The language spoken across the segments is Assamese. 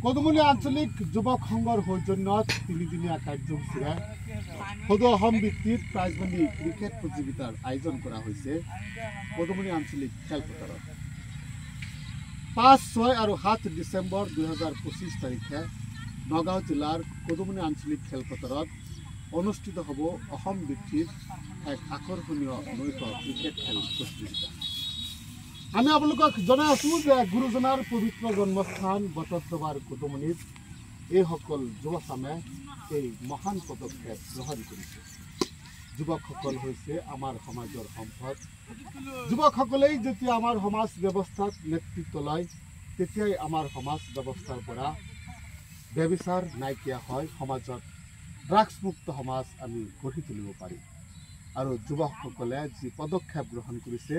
কদমনি আঞ্চলিক যুৱক সংঘৰ সৌজন্যত 3দিনীয়া কাৰ্যসূচীৰে সদৌ অসম ভিত্তিত প্ৰাইজমণি ক্ৰিকেট প্ৰতিযোগিতাৰ আয়োজন কৰা হৈছে কদমনি আঞ্চলিক খেলপথাৰত। 5, 6 আৰু 7 ডিচেম্বৰ 2025 তাৰিখে নগাঁও জিলাৰ কদমনি আঞ্চলিক খেলপথাৰত অনুষ্ঠিত হ'ব অসম ভিত্তিত এক আকৰ্ষণীয় নৈশ ক্ৰিকেট খেল প্ৰতিযোগিতা। আমি আপোনালোকক জনাই আছো যে গুৰুজনাৰ পবিত্ৰ জন্মস্থান বটদ্ৰৱাৰ কদমনিত এইসকল যুৱচামে এই মহান পদক্ষেপ গ্ৰহণ কৰিছে। যুৱকসকল হৈছে আমাৰ সমাজৰ সম্পদ। যুৱকসকলেই যেতিয়া আমাৰ সমাজ ব্যৱস্থাত নেতৃত্ব লয় তেতিয়াই আমাৰ সমাজ ব্যৱস্থাৰ পৰা ব্যভিচাৰ নাইকিয়া হয়, সমাজত ড্ৰাগছমুক্ত সমাজ আমি গঢ়ি তুলিব পাৰিম। আৰু যুৱকসকলে যি পদক্ষেপ গ্ৰহণ কৰিছে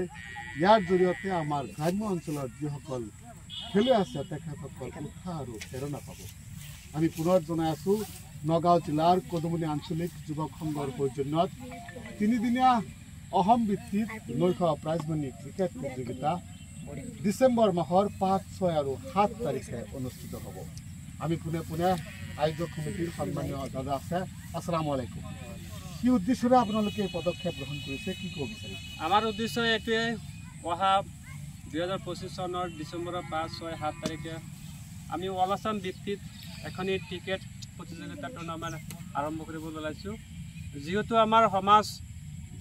ইয়াৰ জৰিয়তে আমাৰ গ্ৰাম্য অঞ্চলৰ যিসকল খেলুৱৈ আছে তেখেতসকল উৎসাহ আৰু প্ৰেৰণা পাব। আমি পুনৰ জনাই আছো নগাঁও জিলাৰ কদমনি আঞ্চলিক যুৱক সংঘৰ সৌজন্যত 3দিনীয়া অসম ভিত্তিত নৈশ প্ৰাইজমণি ক্ৰিকেট প্ৰতিযোগিতা ডিচেম্বৰ মাহৰ 5, 6 আৰু 7 তাৰিখে অনুষ্ঠিত হ'ব। আমি পুনে আয়োজক সমিতিৰ সন্মানীয় দাদা আছে, আসসালামু আলাইকুম। কি উদ্দেশ্যৰে আপোনালোকে পদক্ষেপ গ্ৰহণ কৰিছে, কি ক'ব বিচাৰে? আমাৰ উদ্দেশ্য এইটোৱে, অহা 2025 চনৰ ডিচেম্বৰৰ 5, 6, 7 তাৰিখে আমি অল আছাম ভিত্তিত এখনি ক্ৰিকেট প্ৰতিযোগিতা টুৰ্ণামেণ্ট আৰম্ভ কৰিবলৈ ওলাইছোঁ। যিহেতু আমাৰ সমাজ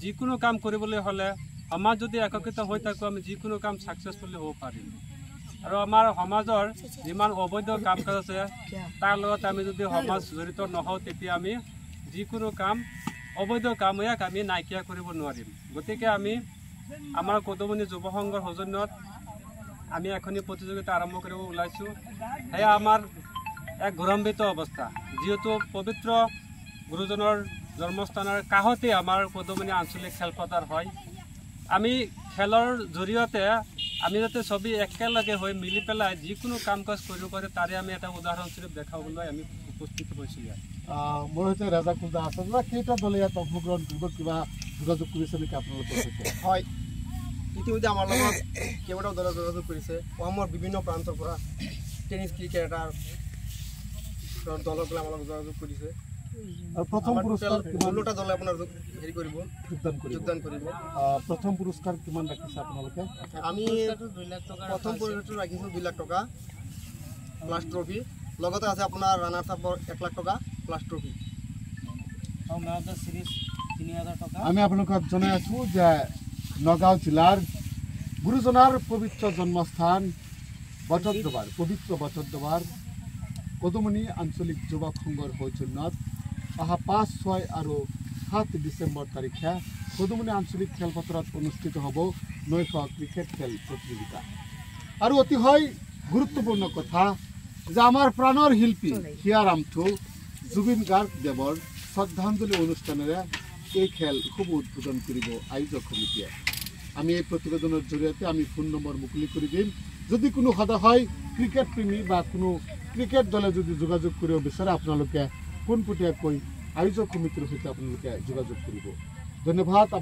যিকোনো কাম কৰিবলৈ হ'লে সমাজ যদি একত্ৰিত হৈ থাকোঁ আমি যিকোনো কাম ছাকচেছফুলি হ'ব পাৰিম। আৰু আমাৰ সমাজৰ যিমান অবৈধ কাম কাজ আছে তাৰ লগত আমি যদি সমাজ জড়িত নহওঁ তেতিয়া আমি যিকোনো কাম অবৈধ কাম ইয়াক আমি নাইকিয়া কৰিব নোৱাৰিম। গতিকে আমি আমাৰ কদমনি যুৱ সংঘৰ সৌজন্যত আমি এখনি প্ৰতিযোগিতা আৰম্ভ কৰিব ওলাইছোঁ। সেয়া আমাৰ এক গৌৰৱান্বিত অৱস্থা, যিহেতু পবিত্ৰ গুৰুজনৰ জন্মস্থানৰ কাষতে আমাৰ কদমনি আঞ্চলিক খেলপথাৰ হয়। আমি খেলৰ জৰিয়তে আমি যাতে সবেই একেলগে হৈ মিলি পেলাই যিকোনো কাম কাজ কৰিব পাৰে তাৰে আমি এটা উদাহৰণস্বৰূপ দেখাবলৈ আমি উপস্থিত হৈছোঁ ইয়াত। মোৰ সৈতে ৰাজা কুলদা আছে, কেইটা দলে ইয়াত অংশগ্ৰহণ কৰিব, কিবা যোগাযোগ কৰিছে নেকি আপোনালোকৰ সৈতে? হয়, ইতিমধ্যে আমাৰ লগত কেইবাটাও দলে যোগাযোগ কৰিছে। অসমৰ বিভিন্ন প্ৰান্তৰ পৰা টেনিছ ক্ৰিকেটাৰ দলক আমাৰ লগত যোগাযোগ কৰিছে। প্ৰথম পুৰস্কাৰ 16টা দলে আপোনাৰ হেৰি কৰিব, যোগদান কৰিব। প্ৰথম পুৰস্কাৰ কিমান ৰাখিছে আপোনালোকে? আমি প্ৰথম পুৰস্কাৰটো ৰাখিছোঁ 2 লাখ টকা প্লাছ ট্ৰফি, লগতে আছে আপোনাৰ ৰানাৰ্ছ আপৰ 1 লাখ টকা প্লাছ ট্ৰফি। আমি আপোনালোকক জনাই আছো যে নগাঁও জিলাৰ গুৰুজনাৰ পবিত্ৰ জন্মস্থান বটদ্ৰৱাৰ, পবিত্ৰ বটদ্ৰৱাৰ কদমনি আঞ্চলিক যুৱক সংঘৰ সৌজন্যত অহা 5, 6 আৰু 7 ডিচেম্বৰ তাৰিখে কদমনি আঞ্চলিক খেলপথাৰত অনুষ্ঠিত হ'ব নৈশ ক্ৰিকেট খেল প্ৰতিযোগিতা। আৰু অতিশয় গুৰুত্বপূৰ্ণ কথা যে আমাৰ প্ৰাণৰ শিল্পী হিয়াৰামথু জুবিন গাৰ্গ দেৱৰ শ্ৰদ্ধাঞ্জলি অনুষ্ঠানেৰে এই খেল শুভ উদ্বোধন কৰিব আয়োজক সমিতিয়ে। আমি এই প্ৰতিবেদনৰ জৰিয়তে আমি ফোন নম্বৰ মুকলি কৰি দিম। যদি কোনো সদায় ক্ৰিকেট প্ৰেমী বা কোনো ক্ৰিকেট দলে যদি যোগাযোগ কৰিব বিচাৰে আপোনালোকে পোনপটীয়াকৈ আয়োজক সমিতিৰ সৈতে আপোনালোকে যোগাযোগ কৰিব। ধন্যবাদ।